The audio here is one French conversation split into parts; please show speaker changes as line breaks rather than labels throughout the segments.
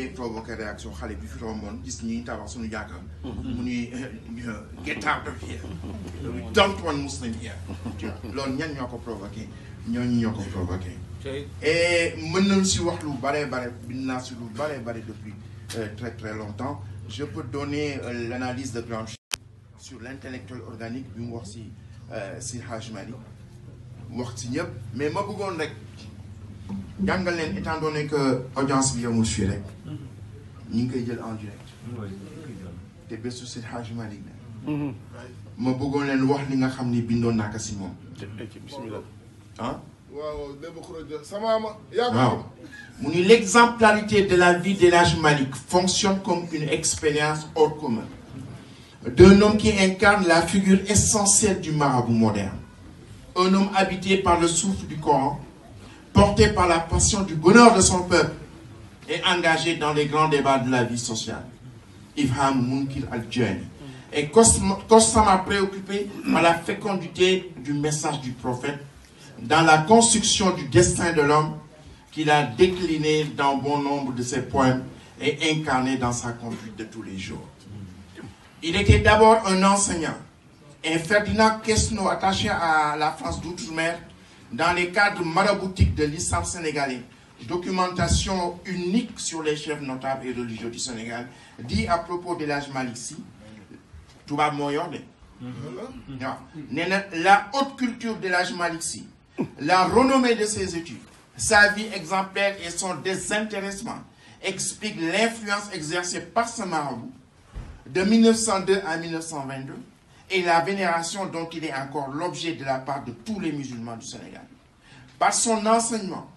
day provoquer réaction xale bi fi romboon gis ñuy tabax suñu jàkka mu ni get out of here we don't want Muslim here loolu ñan ñoo ko provoqué ñooñu ñoo ko provoqué et mën nañu si wax lu bare bind naa si lu bare depuis très longtemps. Je peux donner l'analyse de Grand sur l'intellectuel organique bi mu wax si Hadj Malick wax si ñëpp mais ma bëggoon rek jàngal leen étant donné que audience bi yamul fii rek ñu ngi koy jël en direct te bésu si Hadj Malick ne ma bëggoon leen wax li nga xam ni bindoon naa ko si moom ah
waaw
mu ni l'exemplarité de la vie d'El Hadj Malick fonctionne comme une expérience hors commun d'un homme qui incarne la figure essentielle du marabout moderne, un homme habité par le souffle du Coran, porté par la passion du bonheur de son peuple et engagé dans les grands débats de la vie sociale. Ifham Munkir al-Jani est constamment préoccupé par la fécondité du message du prophète dans la construction du destin de l'homme qu'il a décliné dans bon nombre de ses poèmes et incarné dans sa conduite de tous les jours. Il était d'abord un enseignant, un Ferdinand Quesno attaché à la France d'outre-mer dans les cadres maraboutiques de l'islam sénégalais. Documentation unique sur les chefs notables et religieux du Sénégal, dit à propos de Hadj Malick Sy, Touba Moyorde. La haute culture de Hadj Malick Sy, la renommée de ses études, sa vie exemplaire et son désintéressement expliquent l'influence exercée par ce marabout de 1902 à 1922 et la vénération dont il est encore l'objet de la part de tous les musulmans du Sénégal. Par son enseignement,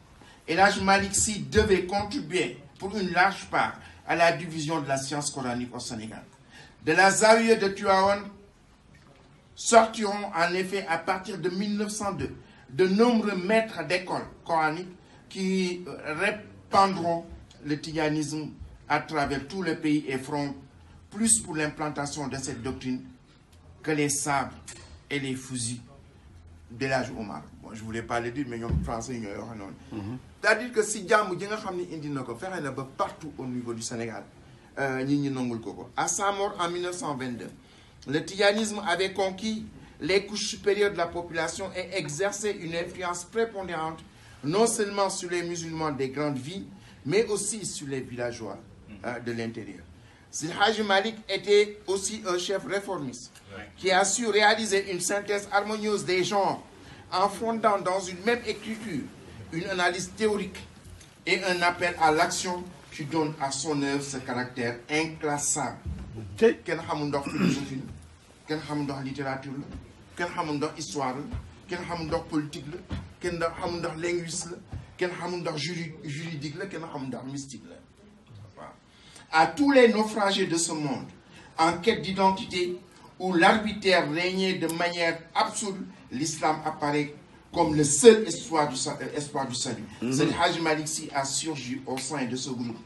El Hadj Malick Sy devait contribuer pour une large part à la diffusion de la science coranique au Sénégal. De la Zawiya de Tivaouane sortiront en effet à partir de 1902 de nombreux maîtres d'école coranique qui répandront le tijanisme à travers tout le pays et feront plus pour l'implantation de cette doctrine que les sabres et les fusils d'El Hadj Omar. Bon, je ne voulais pas le dire, mais ñoom français yi ñooy wax noonu. C'est-à-dire que si jàmm ji nga xam ne indi na ko fexe na ba partout au niveau du Sénégal ñi nangul ko. À sa mort en 1922, le tijanisme avait conquis les couches supérieures de la population et exerçait une influence prépondérante non seulement sur les musulmans des grandes villes, mais aussi sur les villageois de l'intérieur. Seydi Hadji Malick était aussi un chef réformiste qui a su réaliser une synthèse harmonieuse des genres en fondant dans une même écriture une analyse théorique et un appel à l'action qui donne à son œuvre ce caractère inclassable. Kenn xamul ndax philosophie la, kenn xamul ndax littérature la, kenn xamul ndax histoire la, kenn xamul ndax politique la, kenn xamul ndax linguiste la, kenn xamul ndax juridique la, kenn xamul ndax mystique la. À tous les naufragés de ce monde, en quête d'identité, où l'arbitraire régnait de manière absolue, l'islam apparaît comme le seul espoir du salut. Seydi Hadji Malick Sy a surgi au sein de ce groupe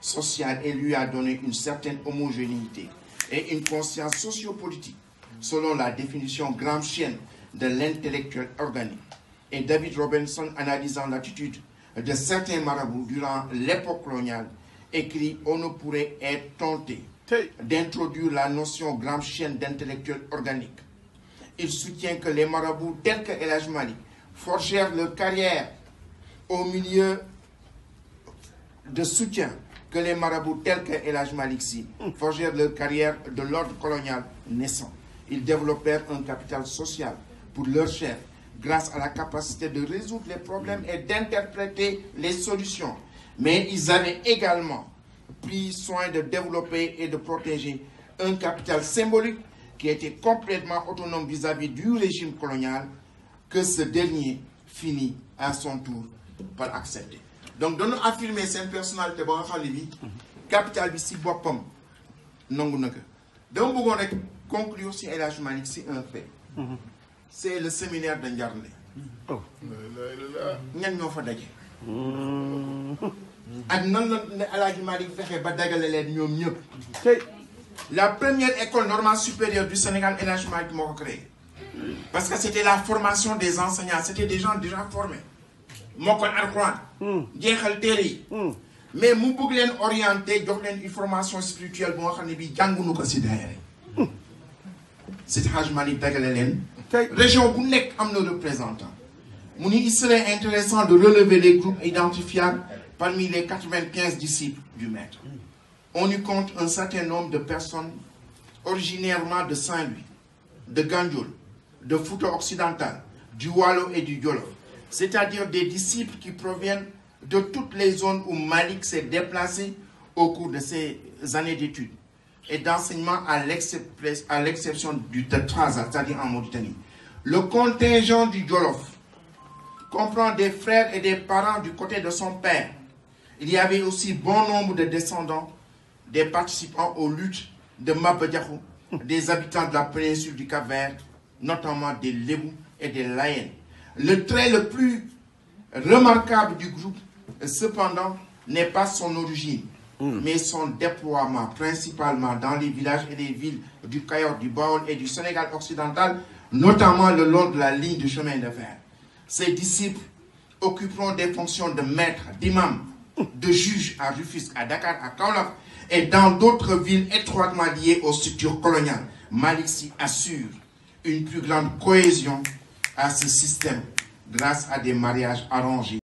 social et lui a donné une certaine homogénéité et une conscience sociopolitique, selon la définition gramscienne de l'intellectuel organique. Et David Robinson, analysant l'attitude de certains marabouts durant l'époque coloniale, écrit: on ne pourrait être tenté d'introduire la notion gramscienne d'intellectuel organique. Il soutient que les marabouts tels que El Hadj Malick forgèrent leur carrière au milieu de soutien que les marabouts tels que El Hadj Malick Sy forgèrent leur carrière de l'ordre colonial naissant. Ils développèrent un capital social pour leurs chefs grâce à la capacité de résoudre les problèmes et d'interpréter les solutions. Mais ils avaient également pris soin de développer et de protéger un capital symbolique qui était complètement autonome vis-à-vis du régime colonial que ce dernier finit à son tour par accepter. Donc, dañu affirmer cette personnalité ba nga xam ne bi capital bi si boppam nangu na ko. dama bëggoon rek conclure si El Hadj Malick si un fait. C'est le séminaire de Ndiarndé. ñan ñoo fa daje. ak nan la El Hadj Malick fexe ba dagale leen ñoom ñëpp. La première école normale supérieure du Sénégal, El Hadj Malick moo ko créé. Parce que c'était la formation des enseignants, c'était des gens déjà formés. Mokkal Alxuraan jeexal téere yi. mais mu bëgg leen orienter jox leen information spirituelle bu nga xam ne bii jànguñu ko si daayira yi. Seydi Hadji Malick dagale leen. région bu nekk am na représentant. mu ni il serait intéressant de relever les groupes identifiables parmi les 95 disciples du maître. On y compte un certain nombre de personnes originairement de Saint-Louis, de Gandiol, de Fouta occidental, du Waalo et du Jolof, c'est-à-dire des disciples qui proviennent de toutes les zones où Malick s'est déplacé au cours de ses années d'études et d'enseignement à l'exception du Trarza, c'est-à-dire en Mauritanie. Le contingent du Jolof comprend des frères et des parents du côté de son père. Il y avait aussi bon nombre de descendants des participants aux luttes de Maba Diakhou, des habitants de la péninsule du Cap-Vert, notamment des Lébou et des Layènes. Le trait le plus remarquable du groupe, cependant, n'est pas son origine, mais son déploiement, principalement dans les villages et les villes du Cayor, du Baol et du Sénégal occidental, notamment le long de la ligne du chemin de fer. Ses disciples occuperont des fonctions de maître, d'imam, de juge à Rufisque, à Dakar, à Kaolack et dans d'autres villes étroitement liées aux structures coloniales. Malick Sy assure une plus grande cohésion à ce système grâce à des mariages arrangés.